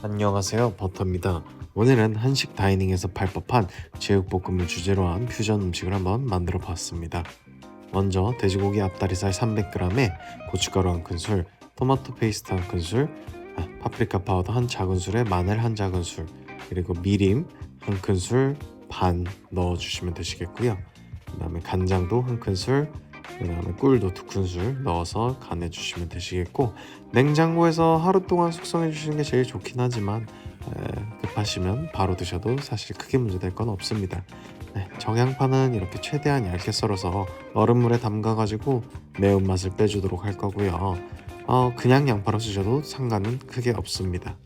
안녕하세요, 버터입니다. 오늘은 한식 다이닝에서 발법한 제육볶음을 주제로 한 퓨전 음식을 한번 만들어 봤습니다. 먼저 돼지고기 앞다리살 300g에 고춧가루 1큰술, 토마토 페이스트 1큰술, 파프리카 파우더 1작은술에 마늘 1작은술, 그리고 미림 1큰술 반 넣어주시면 되시겠고요. 그 다음에 간장도 1큰술, 그 다음에 꿀도 2큰술 넣어서 간해주시면 되시겠고, 냉장고에서 하루 동안 숙성해 주시는 게 제일 좋긴 하지만 급하시면 바로 드셔도 사실 크게 문제될 건 없습니다. 정양파는 이렇게 최대한 얇게 썰어서 얼음물에 담가가지고 매운맛을 빼주도록 할 거고요. 그냥 양파로 쓰셔도 상관은 크게 없습니다.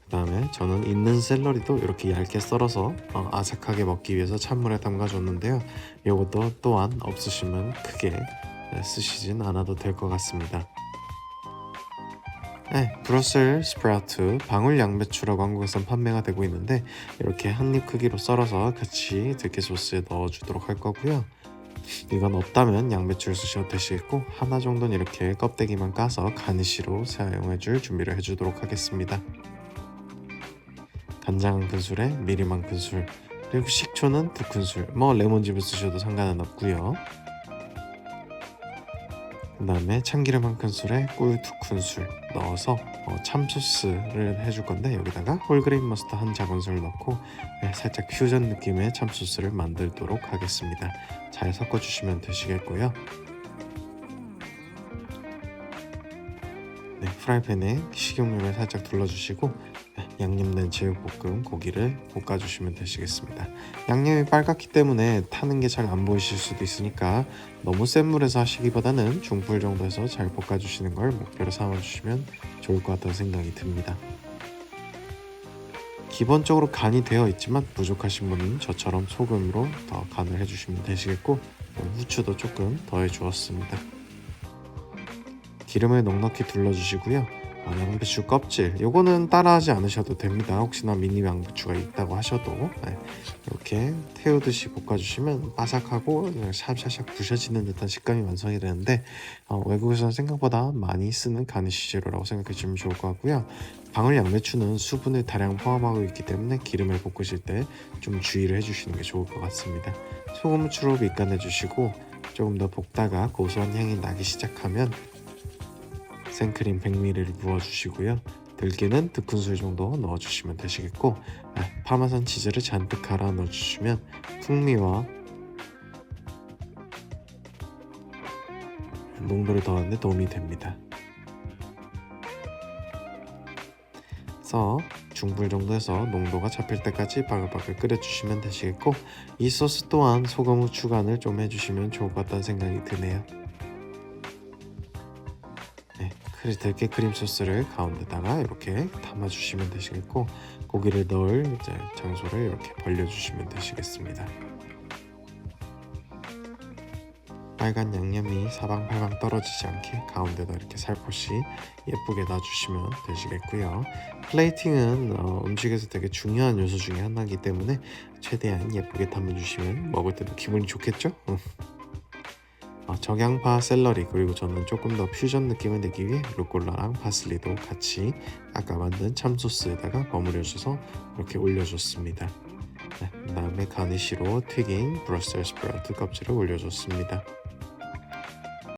그 다음에 저는 있는 샐러리도 이렇게 얇게 썰어서 아삭하게 먹기 위해서 찬물에 담가줬는데요. 이것도 또한 없으시면 크게 쓰시진 않아도 될 것 같습니다. 브러셀 스프라우트, 방울 양배추라고 한국에선 판매가 되고 있는데, 이렇게 한입 크기로 썰어서 같이 들깨 소스에 넣어주도록 할 거고요. 이건 없다면 양배추를 쓰셔도 되시겠고, 하나 정도는 이렇게 껍데기만 까서 가니쉬로 사용해줄 준비를 해주도록 하겠습니다. 간장 1큰술에 미림 1큰술, 그리고 식초는 2큰술, 레몬즙을 쓰셔도 상관은 없고요. 그 다음에 참기름 1큰술에 꿀 2큰술 넣어서 참소스를 해줄 건데, 여기다가 홀그레인 머스터 1작은술 넣고 살짝 퓨전 느낌의 참소스를 만들도록 하겠습니다. 잘 섞어주시면 되시겠고요. 프라이팬에 식용유를 살짝 둘러주시고 양념된 제육볶음 고기를 볶아주시면 되시겠습니다. 양념이 빨갛기 때문에 타는 게 잘 안 보이실 수도 있으니까 너무 센 물에서 하시기보다는 중불 정도에서 잘 볶아주시는 걸 목표로 삼아주시면 좋을 것 같다는 생각이 듭니다. 기본적으로 간이 되어 있지만 부족하신 분은 저처럼 소금으로 더 간을 해주시면 되시겠고, 후추도 조금 더해 주었습니다. 기름을 넉넉히 둘러주시고요. 양배추 껍질, 요거는 따라하지 않으셔도 됩니다. 혹시나 미니 양배추가 있다고 하셔도 이렇게 태우듯이 볶아주시면 바삭하고 샤샥샥 부셔지는 듯한 식감이 완성이 되는데, 외국에서는 생각보다 많이 쓰는 가니쉬 재료라고 생각해 주시면 좋을 것 같고요. 방울 양배추는 수분을 다량 포함하고 있기 때문에 기름을 볶으실 때 좀 주의를 해주시는 게 좋을 것 같습니다. 소금, 후추로 밑간해 주시고 조금 더 볶다가 고소한 향이 나기 시작하면 생크림 100ml를 부어주시고요. 들깨는 2큰술 정도 넣어주시면 되시겠고, 파마산 치즈를 잔뜩 갈아 넣어주시면 풍미와 농도를 더하는 데 도움이 됩니다. 그래서 중불 정도에서 농도가 잡힐 때까지 바글바글 끓여주시면 되시겠고, 이 소스 또한 소금, 후추 간을 좀 해주시면 좋을 것 같다는 생각이 드네요. 들깨 크림 소스를 가운데다가 이렇게 담아주시면 되시겠고, 고기를 넣을 장소를 이렇게 벌려주시면 되시겠습니다. 빨간 양념이 사방팔방 떨어지지 않게 가운데다 이렇게 살포시 예쁘게 놔주시면 되시겠고요. 플레이팅은 음식에서 되게 중요한 요소 중에 하나이기 때문에 최대한 예쁘게 담아주시면 먹을 때도 기분이 좋겠죠? 적양파, 샐러리, 그리고 저는 조금 더 퓨전 느낌을 내기 위해 루꼴라랑 파슬리도 같이 아까 만든 참소스에다가 버무려 줘서 이렇게 올려줬습니다. 그 다음에 가니쉬로 튀긴 브러셀 스프라우트 껍질을 올려줬습니다.